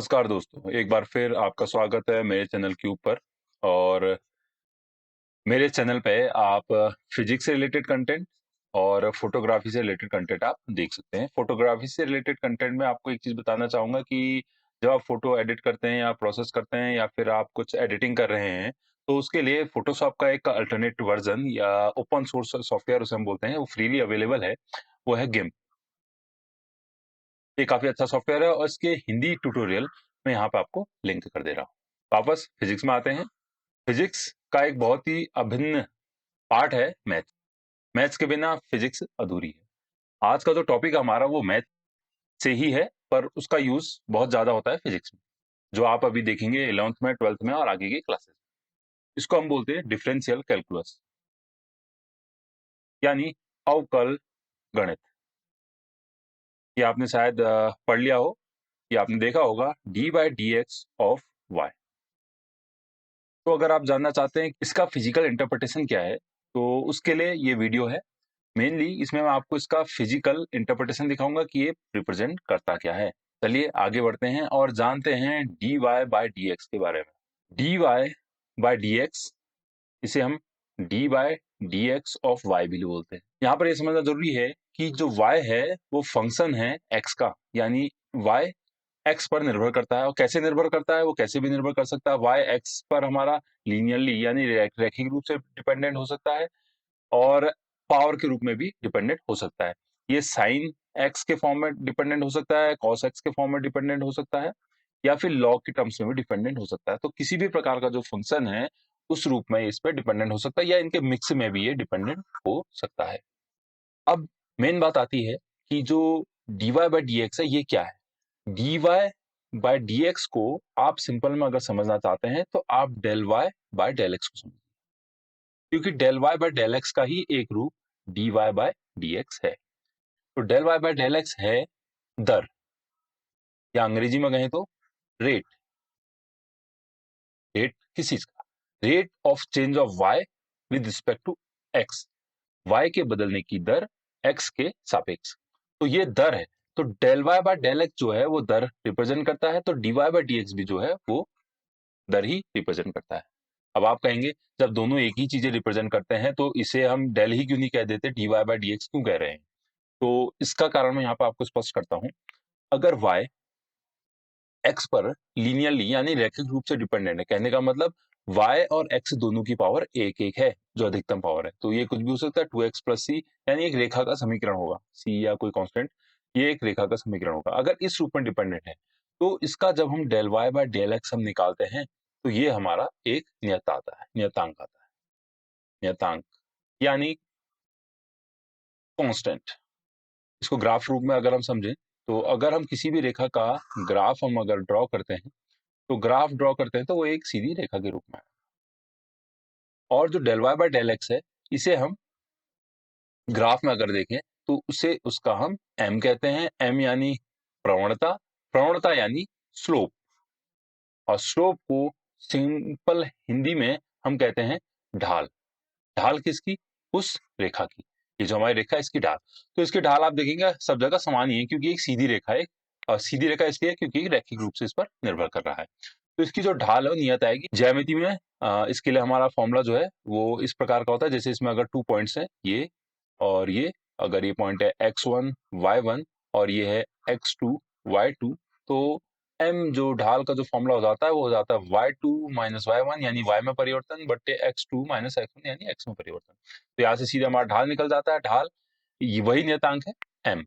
नमस्कार दोस्तों, एक बार फिर आपका स्वागत है मेरे चैनल क्यूब पर। और मेरे चैनल पे आप फिजिक्स से रिलेटेड कंटेंट और फोटोग्राफी से रिलेटेड कंटेंट आप देख सकते हैं। फोटोग्राफी से रिलेटेड कंटेंट में आपको एक चीज बताना चाहूंगा कि जब आप फोटो एडिट करते हैं या प्रोसेस करते हैं या फिर आप कुछ एडिटिंग कर रहे हैं, तो उसके लिए फोटोशॉप का एक अल्टरनेट वर्जन या ओपन सोर्स सॉफ्टवेयर उसे हम बोलते हैं, वो फ्रीली अवेलेबल है। वो है गिम्प। ये काफी अच्छा सॉफ्टवेयर है और इसके हिंदी ट्यूटोरियल मैं यहाँ पे आपको लिंक कर दे रहा हूँ। वापस फिजिक्स में आते हैं। फिजिक्स का एक बहुत ही अभिन्न पार्ट है मैथ। मैथ्स के बिना फिजिक्स अधूरी है। आज का जो टॉपिक हमारा वो मैथ से ही है, पर उसका यूज बहुत ज्यादा होता है फिजिक्स में, जो आप अभी देखेंगे 11th में, 12th में और आगे की क्लासेस। इसको हम बोलते हैं डिफरेंशियल कैलकुलस, यानी अवकल गणित। ये आपने शायद पढ़ लिया हो, या आपने देखा होगा d by d x of y. तो अगर आप जानना चाहते हैं इसका फिजिकल इंटरप्रिटेशन क्या है, तो उसके लिए ये वीडियो है। मेनली इसमें मैं आपको इसका फिजिकल इंटरप्रिटेशन दिखाऊंगा कि ये रिप्रेजेंट करता क्या है। चलिए आगे बढ़ते हैं और जानते हैं d y by d x के बारे में। D y by d x, इसे हम d by d x of y भी बोलते हैं। यहाँ पर यह समझना जरूरी है कि जो वाई है वो फंक्शन है एक्स का, यानी वाई एक्स पर निर्भर करता है। और कैसे निर्भर करता है, वो कैसे भी निर्भर कर सकता है। वाई एक्स पर हमारा लीनियरली यानी रैखिक रूप से डिपेंडेंट हो सकता है, और पावर के रूप में भी डिपेंडेंट हो सकता है। ये साइन एक्स के फॉर्म में डिपेंडेंट हो सकता है, कॉस एक्स के फॉर्म में डिपेंडेंट हो सकता है, या फिर लॉग के टर्म्स में भी डिपेंडेंट हो सकता है। तो किसी भी प्रकार का जो फंक्शन है उस रूप में इस पर डिपेंडेंट हो सकता है, या इनके मिक्स में भी ये डिपेंडेंट हो सकता है। अब मेन बात आती है कि जो dy बाई डी एक्स है ये क्या है। dy बाई डी एक्स को आप सिंपल में अगर समझना चाहते हैं तो आप del y by del x को समझिए, क्योंकि del y by del x का ही एक रूप dy बाई डी एक्स है। तो del y by del x है दर, या अंग्रेजी में कहें तो रेट। रेट किस चीज का? Rate of change of y with respect to x। y के बदलने की दर x के सापेक्ष। तो ये दर है। तो del y by del x जो है वो दर रिप्रेजेंट करता है, तो dy बाय डी एक्स भी जो है वो दर ही रिप्रेजेंट करता है। अब आप कहेंगे जब दोनों एक ही चीजें रिप्रेजेंट करते हैं तो इसे हम डेल ही क्यों नहीं कह देते, dy बाय डी एक्स क्यों कह रहे हैं? तो इसका कारण मैं यहाँ पर आपको स्पष्ट करता हूं। अगर y x पर लीनियरली यानी रैखिक रूप से डिपेंडेंट है, कहने का मतलब y और x दोनों की पावर एक एक है, जो अधिकतम पावर है। तो ये कुछ भी हो सकता है, 2x प्लस सी, यानी एक रेखा का समीकरण होगा, c या कोई कांस्टेंट, ये एक रेखा का समीकरण होगा। अगर इस रूप में डिपेंडेंट है तो इसका जब हम del y by del x हम निकालते हैं तो ये हमारा एक नियतांक आता है। नियतांक यानी कांस्टेंट। इसको ग्राफ रूप में अगर हम समझें, तो अगर हम किसी भी रेखा का ग्राफ हम अगर ड्रॉ करते हैं, तो ग्राफ ड्रॉ करते हैं तो वो एक सीधी रेखा के रूप में है। और जो del y by del x है, इसे हम ग्राफ में अगर देखें तो उसे उसका हम एम कहते हैं। एम यानी प्रवणता, प्रवणता यानी स्लोप, और स्लोप को सिंपल हिंदी में हम कहते हैं ढाल। ढाल किसकी? उस रेखा की। ये जो हमारी रेखा है इसकी ढाल। तो इसकी ढाल आप देखेंगे सब जगह समान ही है, क्योंकि एक सीधी रेखा है। सीधी रेखा इसलिए क्योंकि रैखिक रूप से इस पर निर्भर कर रहा है। तो इसकी जो ढाल है वो नियत आएगी। ज्यामिति में इसके लिए हमारा फॉर्मूला जो है वो इस प्रकार का होता है, जैसे इसमें अगर 2 पॉइंट्स हैं, ये और ये, अगर ये पॉइंट है x1 y1 और ये है x2 y2, तो m जो ढाल का जो फॉर्मूला हो जाता है वो हो जाता है y2 माइनस y1 यानी y में परिवर्तन बट्टे x2 माइनस x1 यानी x में परिवर्तन। तो यहाँ से सीधे हमारा ढाल निकल जाता है। ढाल ये वही नियतांक है m।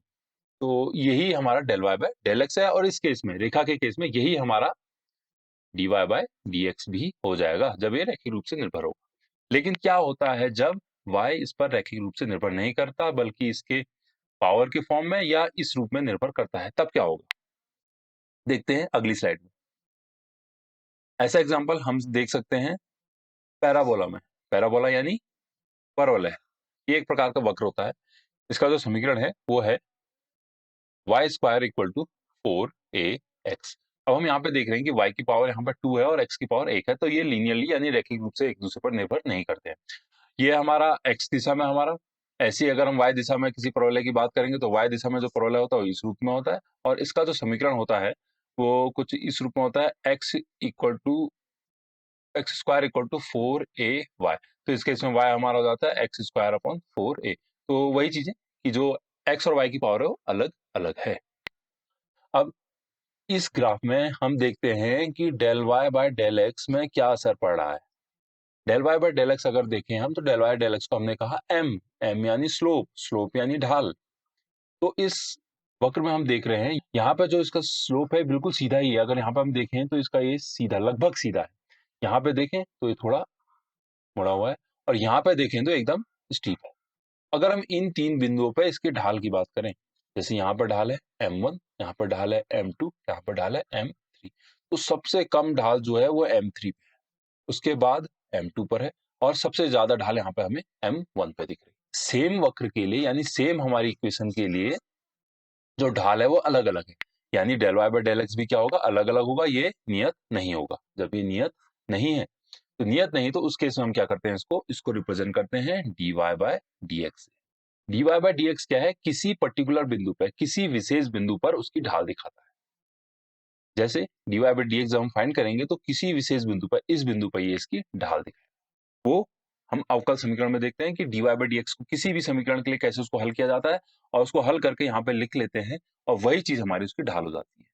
तो यही हमारा del y by del x है, और इस केस में, रेखा के केस में, यही हमारा dy बाय dx भी हो जाएगा जब ये रैखिक रूप से निर्भर होगा। लेकिन क्या होता है जब y इस पर रैखिक रूप से निर्भर नहीं करता, बल्कि इसके पावर के फॉर्म में या इस रूप में निर्भर करता है, तब क्या होगा? देखते हैं अगली स्लाइड में। ऐसा एग्जांपल हम देख सकते हैं पैराबोला में। पैराबोला यानी परवलय, ये एक प्रकार का वक्र होता है। इसका जो समीकरण है वो है Y square equal to 4ax। अब हम यहाँ पे देख रहे हैं कि y की पावर यहाँ पर 2 है और x की पावर 1 है, तो ये लीनियरली यानी रैखिक रूप से एक दूसरे पर निर्भर नहीं करते हैं। ये हमारा x दिशा में हमारा, ऐसी अगर हम y दिशा में किसी परवलय की बात करेंगे तो y दिशा में जो परवलय होता है वो इस रूप में होता है, और इसका जो समीकरण होता है वो कुछ इस रूप में होता है x equal to x square equal to 4ay। तो इस केस में y हमारा हो जाता है एक्स स्क्वायर अपॉन 4a। तो वही चीजें कि जो x और y की पावर है वो अलग अलग है। अब इस ग्राफ में हम देखते हैं कि del y by del x में क्या असर पड़ रहा है। Del y by del x अगर देखें हम, तो डेल y डेल एक्स को हमने कहा m यानी स्लोप, स्लोप यानी ढाल। तो इस वक्र में हम देख रहे हैं यहाँ पे जो इसका स्लोप है बिल्कुल सीधा ही है। अगर यहाँ पे हम देखें तो इसका ये सीधा, लगभग सीधा है। यहाँ पे देखें तो ये थोड़ा मुड़ा हुआ है, और यहाँ पे देखें तो एकदम स्टीप है। अगर हम इन तीन बिंदुओं पे इसकी ढाल की बात करें, जैसे यहाँ पर ढाल है m1, यहाँ पर ढाल है m2, यहाँ पर ढाल है m3, तो सबसे कम ढाल जो है वो m3 पे है, उसके बाद m2 पर है, और सबसे ज्यादा ढाल यहाँ पे हमें m1 पे दिख रही है। सेम वक्र के लिए यानी सेम हमारी इक्वेशन के लिए जो ढाल है वो अलग अलग है, यानी del y by del x भी क्या होगा, अलग अलग होगा। ये नियत नहीं होगा। जब ये नियत नहीं है, तो नियत नहीं, तो उस केस में हम क्या करते हैं, इसको रिप्रेजेंट करते हैं d y by d x. D y by d x क्या है, किसी पर्टिकुलर बिंदु पर, किसी विशेष बिंदु पर उसकी ढाल दिखाता है। जैसे d y by d x जब हम फाइंड करेंगे तो किसी विशेष बिंदु पर, इस बिंदु पर ये इसकी ढाल दिखाएगा। वो हम अवकल समीकरण में देखते हैं कि d y by d x को किसी भी समीकरण के लिए कैसे उसको हल किया जाता है, और उसको हल करके यहाँ पे लिख लेते हैं, और वही चीज हमारी उसकी ढाल हो जाती है।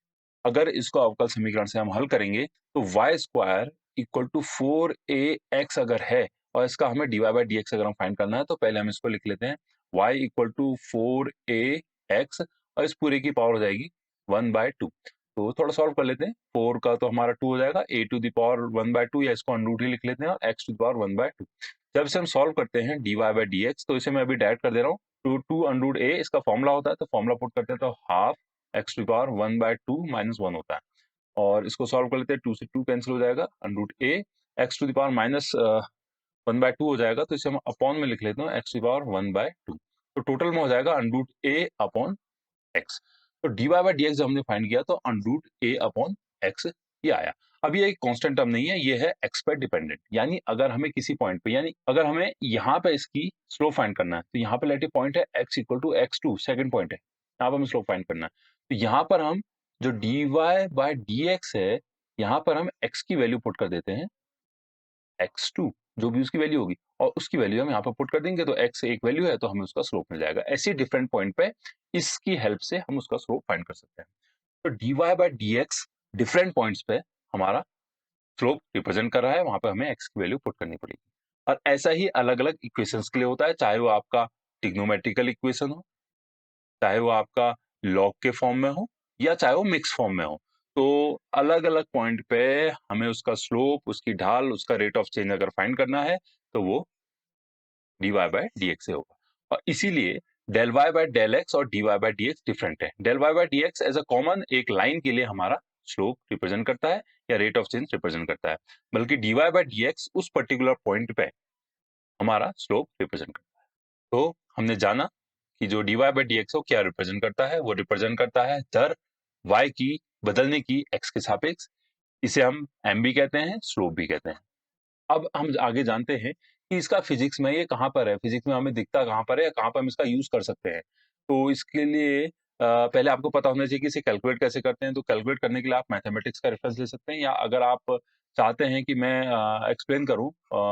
अगर इसको अवकल समीकरण से हम हल करेंगे तो Y square equal to 4ax अगर है, और इसका हमें d y by d x अगर हम फाइंड करना है, तो पहले हम इसको लिख लेते हैं y इक्वल टू 4ax, और इस पूरे की पावर हो जाएगी 1/2। तो थोड़ा सॉल्व कर लेते हैं। 4 का तो हमारा 2 हो जाएगा, a टू द पावर 1/2, या इसको अंडर रूट ही लिख लेते हैं, और x टू द पावर 1/2। जब से हम सॉल्व करते हैं d y by d x, तो इसे मैं अभी डायरेक्ट कर दे रहा हूँ। टू अंडर रूट a इसका फॉर्मूला होता है, तो फॉर्मूला पुट करते हैं तो half x to the power 1/2 minus 1 होता है। और इसको सॉल्व कर लेते हैं, 2 से 2 कैंसिल हो जाएगा, under root a x to the power minus 1/2 हो जाएगा, तो इसे हम अपॉन में लिख लेते हैं x टू द पावर 1/2। तो टोटल में हो जाएगा under root a upon x। तो d y by d x जब हमने फाइंड किया तो under root a upon x ये आया। अब ये एक कांस्टेंट टर्म नहीं है, ये है x पर डिपेंडेंट। यानी अगर हमें किसी पॉइंट पे, यानी अगर हमें यहाँ पे इसकी स्लोप फाइंड करना है, तो यहाँ पे लेट पॉइंट है x equal to x2, second point है, यहाँ पर हमें स्लोप फाइंड करना है। तो यहाँ पर हम जो d y by d x है, यहाँ पर हम x की वैल्यू पुट कर देते हैं, x2 जो भी उसकी वैल्यू होगी, और उसकी वैल्यू हम यहाँ पर पुट कर देंगे, तो x एक वैल्यू है तो हमें उसका स्लोप मिल जाएगा। ऐसी डिफरेंट पॉइंट पे इसकी हेल्प से हम उसका स्लोप फाइंड कर सकते हैं। तो d y by d x different points पे हमारा स्लोप रिप्रेजेंट कर रहा है, वहां पे हमें x की वैल्यू पुट करनी पड़ेगी। और ऐसा ही अलग अलग इक्वेशंस के लिए होता है, चाहे वो आपका ट्रिग्नोमेट्रिकल इक्वेशन हो, चाहे वो आपका लॉग के फॉर्म में हो, या चाहे वो मिक्स फॉर्म में हो। तो अलग अलग पॉइंट पे हमें उसका स्लोप, उसकी ढाल, उसका रेट ऑफ चेंज अगर फाइंड करना है, तो वो d y by d x से होगा। और इसीलिए del y by del x और d y by d x different है। Del y by d x as a common एक लाइन के लिए हमारा स्लोप रिप्रेजेंट करता है, या रेट ऑफ चेंज रिप्रेजेंट करता है, बल्कि d y by d x उस पर्टिकुलर पॉइंट पे हमारा स्लोप रिप्रेजेंट करता है। तो हमने जाना कि जो d y by d x हो क्या रिप्रेजेंट करता है, वो रिप्रेजेंट करता है दर y की बदलने की x के सापेक्ष। इसे हम m भी कहते हैं, स्लोप भी कहते हैं। अब हम आगे जानते हैं कि इसका फिजिक्स में ये कहाँ पर है, फिजिक्स में हमें दिखता कहाँ पर है, या कहाँ पर हम इसका यूज कर सकते हैं। तो इसके लिए पहले आपको पता होना चाहिए कि इसे कैलकुलेट कैसे करते हैं। तो कैलकुलेट करने के लिए आप मैथमेटिक्स का रेफरेंस ले सकते हैं, या अगर आप चाहते हैं कि मैं एक्सप्लेन करूं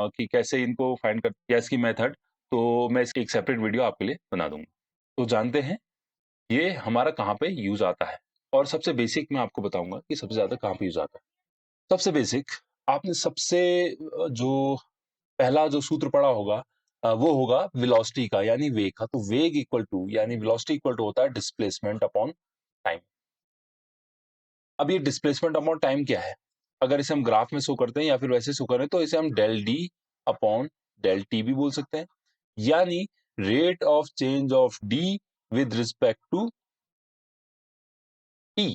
कि कैसे इनको फाइंड कर, या इसकी मेथड, तो मैं इसकी एक सेपरेट वीडियो आपके लिए बना दूंगा। तो जानते हैं ये हमारा कहाँ पे यूज आता है। और सबसे बेसिक मैं आपको बताऊंगा कि सबसे ज्यादा कहाँ पे यूज आता है। सबसे बेसिक, आपने सबसे जो पहला जो सूत्र पढ़ा होगा वो होगा वेलोसिटी का, यानी वेग का। तो वेग इक्वल टू, यानी वेलोसिटी इक्वल टू होता है डिस्प्लेसमेंट अपॉन टाइम। अब ये डिस्प्लेसमेंट अपॉन टाइम क्या है, अगर इसे हम ग्राफ में शो करते हैं या फिर वैसे शो करें, तो इसे हम del d upon del t भी बोल सकते हैं, यानी rate of change of d with respect to t,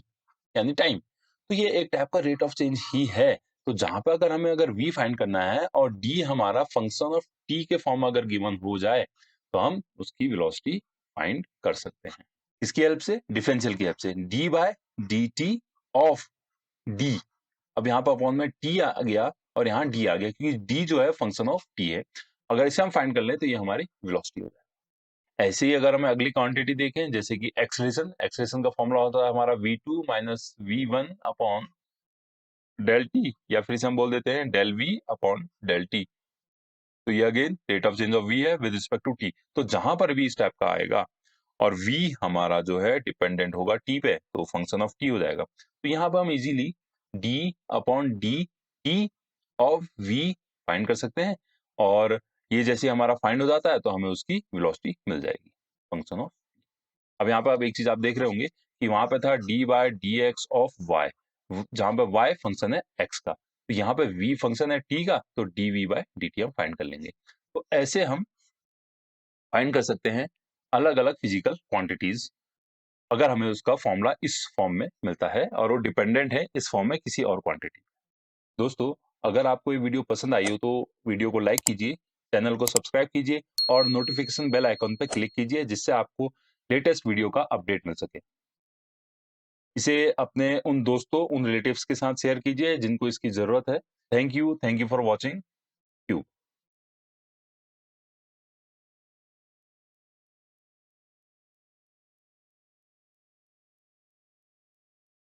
यानी टाइम। तो ये एक टाइप का रेट ऑफ चेंज ही है। तो जहां पर अगर हमें अगर v फाइंड करना है और d हमारा फंक्शन ऑफ t के फॉर्म में अगर गिवन हो जाए, तो हम उसकी वेलोसिटी फाइंड कर सकते हैं। इसकी हेल्प से, डिफरेंशियल की हेल्प से, d by d t of d। अब यहाँ पर अपॉन में t आ गया और यहाँ d आ गया, क्योंकि d जो है फंक्शन ऑफ t है। अगर इसे हम फाइंड कर लें तो ये हमारी वेलोसिटी हो जाए। ऐसे ही अगर हमें अगली क्वांटिटी देखें, जैसे कि एक्सलेशन का फॉर्मूला होता है हमारा V2 minus V1 upon del T, या फिर इसे हम बोल देते हैं del V upon del T. तो ये again rate of change of V है विद रिस्पेक्ट टू टी। तो जहां पर भी इस टाइप का आएगा और V हमारा जो है डिपेंडेंट होगा टी पे, तो फंक्शन ऑफ टी हो जाएगा। तो यहाँ पर हम easily d upon D t of V find कर सकते हैं, और ये जैसे हमारा फाइंड हो जाता है तो हमें उसकी वेलोसिटी मिल जाएगी फंक्शन ऑफ। अब यहाँ पे आप एक चीज आप देख रहे होंगे कि वहां पे था d by d x of y, जहां पे y फंक्शन है x का, तो यहाँ पे v फंक्शन है t का, तो dv बाय dt हम फाइंड कर लेंगे। तो ऐसे हम फाइंड कर सकते हैं अलग अलग फिजिकल क्वांटिटीज, अगर हमें उसका फॉर्मूला इस फॉर्म में मिलता है और वो डिपेंडेंट है इस फॉर्म में किसी और क्वांटिटी। दोस्तों, अगर आपको ये वीडियो पसंद आई हो तो वीडियो को लाइक कीजिए, चैनल को सब्सक्राइब कीजिए और नोटिफिकेशन बेल आइकॉन पर क्लिक कीजिए, जिससे आपको लेटेस्ट वीडियो का अपडेट मिल सके। इसे अपने उन दोस्तों, उन रिलेटिव्स के साथ शेयर कीजिए जिनको इसकी जरूरत है। Thank you for watching you.